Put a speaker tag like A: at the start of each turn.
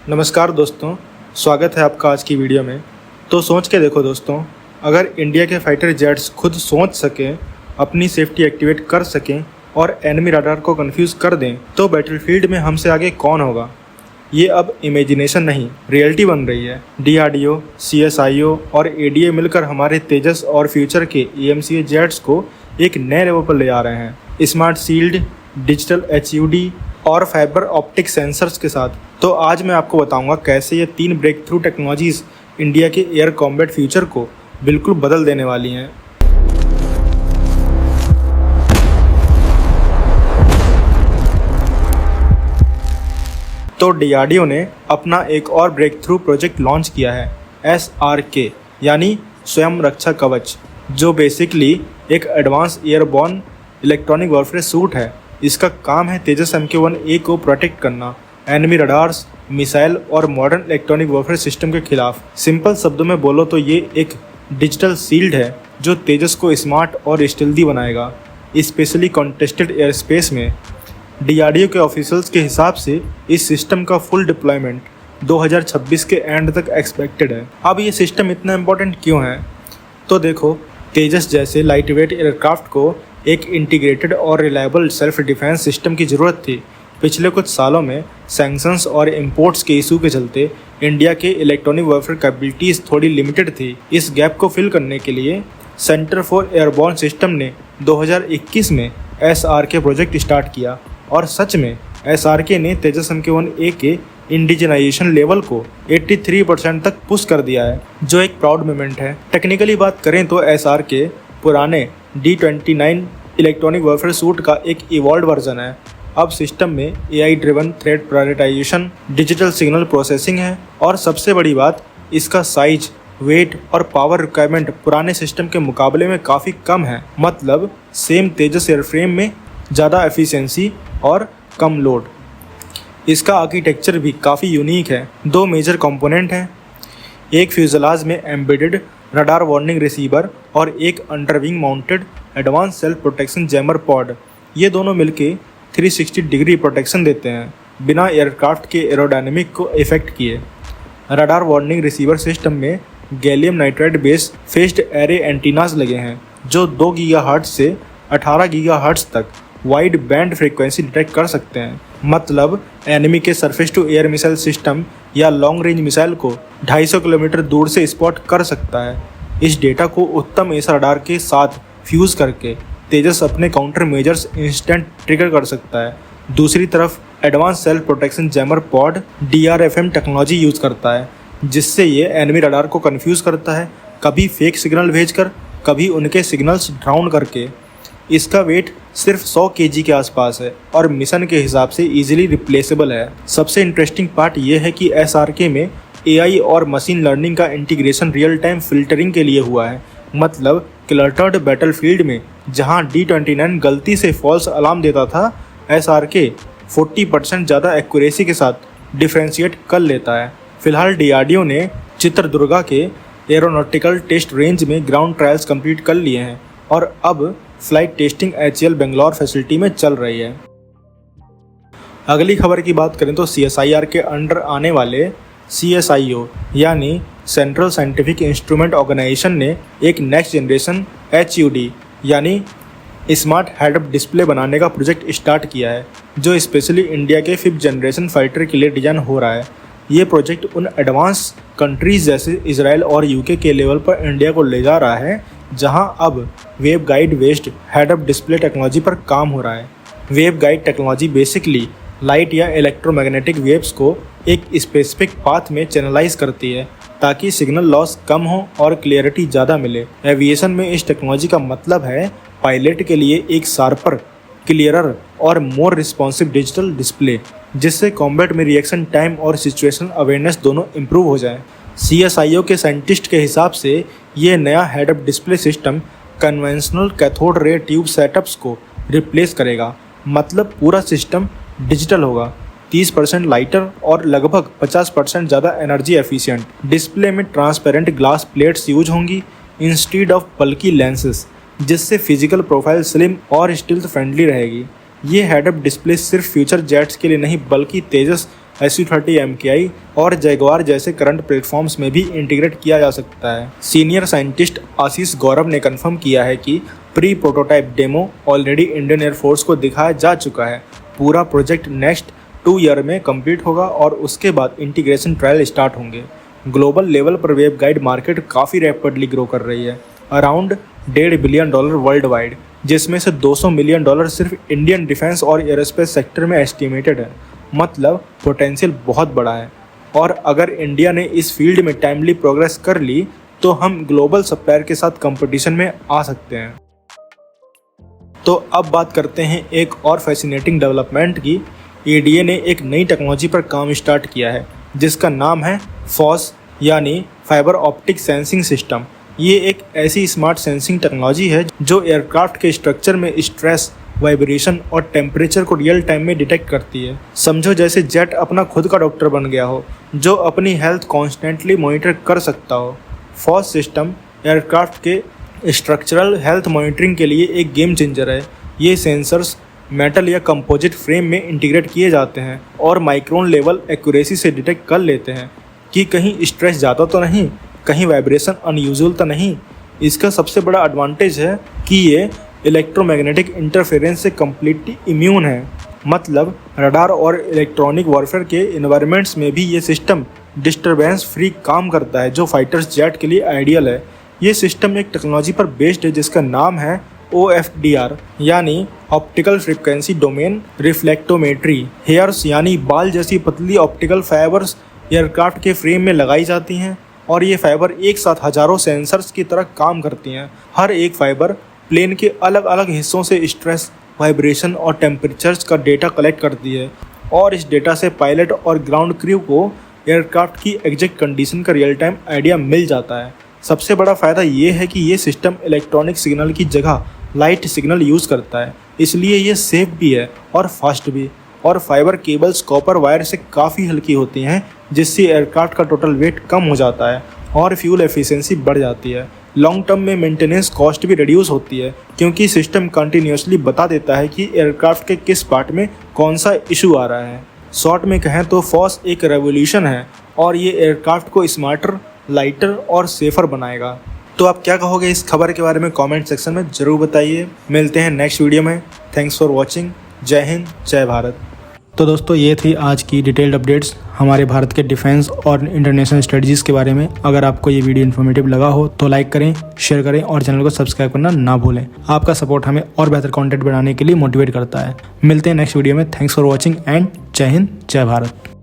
A: नमस्कार दोस्तों, स्वागत है आपका आज की वीडियो में। तो सोच के देखो दोस्तों, अगर इंडिया के फाइटर जेट्स खुद सोच सकें, अपनी सेफ्टी एक्टिवेट कर सकें और एनिमी रडार को कंफ्यूज कर दें, तो बैटलफील्ड में हमसे आगे कौन होगा। ये अब इमेजिनेशन नहीं, रियलिटी बन रही है। DRDO, CSIO और ADA मिलकर हमारे तेजस और फ्यूचर के AMCA जेट्स को एक नए लेवल पर ले आ रहे हैं, स्मार्ट शील्ड, डिजिटल HUD और फाइबर ऑप्टिक सेंसर्स के साथ। तो आज मैं आपको बताऊंगा कैसे ये 3 ब्रेक थ्रू टेक्नोलॉजीज़ इंडिया के एयर कॉम्बैट फ्यूचर को बिल्कुल बदल देने वाली हैं। तो DRDO ने अपना एक और ब्रेक थ्रू प्रोजेक्ट लॉन्च किया है, SRK यानी स्वयं रक्षा कवच, जो बेसिकली एक advance airborne electronic warfare suit है। इसका काम है तेजस MK1A को प्रोटेक्ट करना एनिमी रडार्स, मिसाइल और मॉडर्न इलेक्ट्रॉनिक वॉरफेयर सिस्टम के खिलाफ। सिंपल शब्दों में बोलो तो ये एक डिजिटल शील्ड है जो तेजस को स्मार्ट और स्टेल्दी बनाएगा, स्पेशली कॉन्टेस्टेड एयर स्पेस में। DRDO के ऑफिशियल्स के हिसाब से इस सिस्टम का फुल डिप्लॉयमेंट 2026 के एंड तक एक्सपेक्टेड है। अब ये सिस्टम इतना इम्पोर्टेंट क्यों है? तो देखो, तेजस जैसे लाइटवेट एयरक्राफ्ट को एक इंटीग्रेटेड और रिलायबल सेल्फ डिफेंस सिस्टम की ज़रूरत थी। पिछले कुछ सालों में सैंक्शंस और इंपोर्ट्स के इशू के चलते इंडिया के इलेक्ट्रॉनिक वॉरफेयर कैपेबिलिटीज़ थोड़ी लिमिटेड थी। इस गैप को फिल करने के लिए सेंटर फॉर एयरबॉर्न सिस्टम ने 2021 में SRK प्रोजेक्ट स्टार्ट किया और सच में SRK ने तेजस MK1A के इंडिजनाइजेशन लेवल को 83% तक पुश कर दिया है, जो एक प्राउड मोमेंट है। टेक्निकली बात करें तो SRK पुराने D29 इलेक्ट्रॉनिक वॉरफेयर सूट का एक इवॉल्व वर्जन है। अब सिस्टम में AI driven threat prioritisation, digital signal processing है और सबसे बड़ी बात, इसका साइज, वेट और पावर रिक्वायरमेंट पुराने सिस्टम के मुकाबले में काफ़ी कम है। मतलब सेम तेजस एयरफ्रेम में ज़्यादा एफिशिएंसी और कम लोड। इसका आर्किटेक्चर भी काफ़ी यूनिक है। 2 मेजर कंपोनेंट हैं, एक फ्यूजलाज में एम्बेडेड रडार वार्निंग रिसीवर और एक underwing mounted advance self protection jammer pod. ये दोनों मिलके 360 डिग्री प्रोटेक्शन देते हैं, बिना एयरक्राफ्ट के एरोडायनेमिक को इफेक्ट किए। रडार वार्निंग रिसीवर सिस्टम में gallium nitride based faced array antennas लगे हैं, जो 2 गीगाहर्ट्ज से 18 गीगाहर्ट्ज तक वाइड बैंड फ्रीक्वेंसी डिटेक्ट कर सकते हैं। मतलब एनिमी के surface to air missile system या लॉन्ग रेंज मिसाइल को 250 किलोमीटर दूर से स्पॉट कर सकता है। इस डेटा को उत्तम एस रडार के साथ फ्यूज करके तेजस अपने काउंटर मेजर्स इंस्टेंट ट्रिगर कर सकता है। दूसरी तरफ advance self protection jammer pod DRFM technology use करता है, जिससे ये एनिमी रडार को कंफ्यूज करता है, कभी फेक सिग्नल भेजकर, कभी उनके सिग्नल्स ड्राउन करके। इसका वेट सिर्फ 100 kg के आसपास है और मिशन के हिसाब से इजीली रिप्लेसेबल है। सबसे इंटरेस्टिंग पार्ट ये है कि SRK में AI और मशीन लर्निंग का इंटीग्रेशन रियल टाइम फिल्टरिंग के लिए हुआ है। मतलब क्लटर्ड बैटलफील्ड में जहां D29 गलती से फॉल्स अलार्म देता था, SRK 40% ज़्यादा एक्यूरेसी के साथ डिफ्रेंशिएट कर लेता है। फिलहाल DRDO ने चित्रदुर्गा के एरोनॉटिकल टेस्ट रेंज में ग्राउंड ट्रायल्स कंप्लीट कर लिए हैं और अब flight testing HAL Bangalore facility में चल रही है। अगली खबर की बात करें तो CSIR के अंडर आने वाले CSIO यानी सेंट्रल साइंटिफिक इंस्ट्रूमेंट ऑर्गेनाइजेशन ने एक नेक्स्ट जनरेशन HUD यानी स्मार्ट हेड अप डिस्प्ले बनाने का प्रोजेक्ट स्टार्ट किया है, जो स्पेशली इंडिया के 5th जनरेशन फाइटर के लिए डिजाइन हो रहा है। ये प्रोजेक्ट उन एडवांस कंट्रीज जैसे इजराइल और UK के लेवल पर इंडिया को ले जा रहा है, जहां अब wave guide based head up display technology पर काम हो रहा है। Wave guide technology basically light या इलेक्ट्रोमैग्नेटिक वेव्स को एक स्पेसिफिक पाथ में चैनलाइज करती है, ताकि सिग्नल लॉस कम हो और क्लियरिटी ज़्यादा मिले। एविएशन में इस टेक्नोलॉजी का मतलब है पायलट के लिए एक शार्पर, क्लियरर और मोर रिस्पॉन्सिव डिजिटल डिस्प्ले, जिससे कॉम्बैट में रिएक्शन टाइम और सिचुएशन अवेयरनेस दोनों इम्प्रूव हो जाए। CSIO के साइंटिस्ट के हिसाब से ये नया head up display system conventional cathode ray tube setups को रिप्लेस करेगा। मतलब पूरा सिस्टम डिजिटल होगा, 30% लाइटर और लगभग 50% ज़्यादा एनर्जी एफिशिएंट। डिस्प्ले में ट्रांसपेरेंट ग्लास प्लेट्स यूज होंगी इंस्टीड ऑफ बल्की लेंसेज, जिससे फिजिकल प्रोफाइल स्लिम और स्टिल्थ फ्रेंडली रहेगी। ये हेड अप डिस्प्ले सिर्फ फ्यूचर जेट्स के लिए नहीं बल्कि तेजस SU-30 MKI और जैगवार जैसे करंट प्लेटफॉर्म्स में भी इंटीग्रेट किया जा सकता है। सीनियर साइंटिस्ट आशीष गौरव ने कंफर्म किया है कि pre prototype demo already Indian air force को दिखाया जा चुका है। पूरा प्रोजेक्ट नेक्स्ट 2 ईयर में कंप्लीट होगा और उसके बाद इंटीग्रेशन ट्रायल स्टार्ट होंगे। ग्लोबल लेवल पर वेवगाइड मार्केट काफ़ी रैपिडली ग्रो कर रही है, अराउंड $1.5 बिलियन वर्ल्ड वाइड, जिसमें से $200 मिलियन सिर्फ इंडियन डिफेंस और एयरोस्पेस सेक्टर में एस्टिमेटेड है। मतलब पोटेंशियल बहुत बड़ा है और अगर इंडिया ने इस फील्ड में टाइमली प्रोग्रेस कर ली तो हम ग्लोबल सप्लायर के साथ कंपटीशन में आ सकते हैं। तो अब बात करते हैं एक और फैसिनेटिंग डेवलपमेंट की। ADA ने एक नई टेक्नोलॉजी पर काम स्टार्ट किया है जिसका नाम है FOSS यानी फाइबर ऑप्टिक सेंसिंग सिस्टम। ये एक ऐसी स्मार्ट सेंसिंग टेक्नोलॉजी है जो एयरक्राफ्ट के स्ट्रक्चर में स्ट्रेस, वाइब्रेशन और टेम्परेचर को रियल टाइम में डिटेक्ट करती है। समझो जैसे जेट अपना खुद का डॉक्टर बन गया हो जो अपनी हेल्थ कॉन्स्टेंटली मॉनिटर कर सकता हो। FOSS सिस्टम एयरक्राफ्ट के स्ट्रक्चरल हेल्थ मॉनिटरिंग के लिए एक गेम चेंजर है। ये सेंसर्स मेटल या कंपोजिट फ्रेम में इंटीग्रेट किए जाते हैं और माइक्रोन लेवल एक्यूरेसी से डिटेक्ट कर लेते हैं कि कहीं स्ट्रेस ज़्यादा तो नहीं, कहीं वाइब्रेशन अनयूजुअल तो नहीं। इसका सबसे बड़ा एडवांटेज है कि ये इलेक्ट्रोमैग्नेटिक इंटरफेरेंस से कम्प्लीटली इम्यून है। मतलब रडार और इलेक्ट्रॉनिक वॉरफेयर के इन्वायरमेंट्स में भी ये सिस्टम डिस्टरबेंस फ्री काम करता है, जो फाइटर्स जेट के लिए आइडियल है। ये सिस्टम एक टेक्नोलॉजी पर बेस्ड है जिसका नाम है OFDR यानी ऑप्टिकल फ्रीक्वेंसी डोमेन रिफ्लेक्टोमेट्री। हेयर्स यानी बाल जैसी पतली ऑप्टिकल फाइबर्स एयरक्राफ्ट के फ्रेम में लगाई जाती हैं और ये फाइबर एक साथ हजारों सेंसर्स की तरह काम करती हैं। हर एक फाइबर प्लेन के अलग अलग हिस्सों से स्ट्रेस, वाइब्रेशन और टेम्परेचर्स का डेटा कलेक्ट करती है और इस डेटा से पायलट और ग्राउंड क्रू को एयरक्राफ्ट की एग्जैक्ट कंडीशन का रियल टाइम आइडिया मिल जाता है। सबसे बड़ा फ़ायदा ये है कि ये सिस्टम इलेक्ट्रॉनिक सिग्नल की जगह लाइट सिग्नल यूज़ करता है, इसलिए ये सेफ भी है और फास्ट भी। और फाइबर केबल्स कॉपर वायर से काफ़ी हल्की होती हैं जिससे एयरक्राफ्ट का टोटल वेट कम हो जाता है और फ्यूल एफिशिएंसी बढ़ जाती है। लॉन्ग टर्म में मेंटेनेंस कॉस्ट भी रिड्यूस होती है क्योंकि सिस्टम कंटिन्यूसली बता देता है कि एयरक्राफ्ट के किस पार्ट में कौन सा इशू आ रहा है। शॉर्ट में कहें तो FOSS एक रेवोल्यूशन है और ये एयरक्राफ्ट को स्मार्टर, लाइटर और सेफर बनाएगा। तो आप क्या कहोगे इस खबर के बारे में कमेंट सेक्शन में ज़रूर बताइए। मिलते हैं नेक्स्ट वीडियो में। Thanks for watching. जय हिंद, जय भारत। तो दोस्तों ये थी आज की डिटेल्ड अपडेट्स हमारे भारत के डिफेंस और इंटरनेशनल स्ट्रेटजीज़ के बारे में। अगर आपको ये वीडियो इन्फॉर्मेटिव लगा हो तो लाइक करें, शेयर करें और चैनल को सब्सक्राइब करना ना भूलें। आपका सपोर्ट हमें और बेहतर कंटेंट बनाने के लिए मोटिवेट करता है। मिलते हैं नेक्स्ट वीडियो में। थैंक्स फॉर वॉचिंग एंड जय हिंद, जय भारत।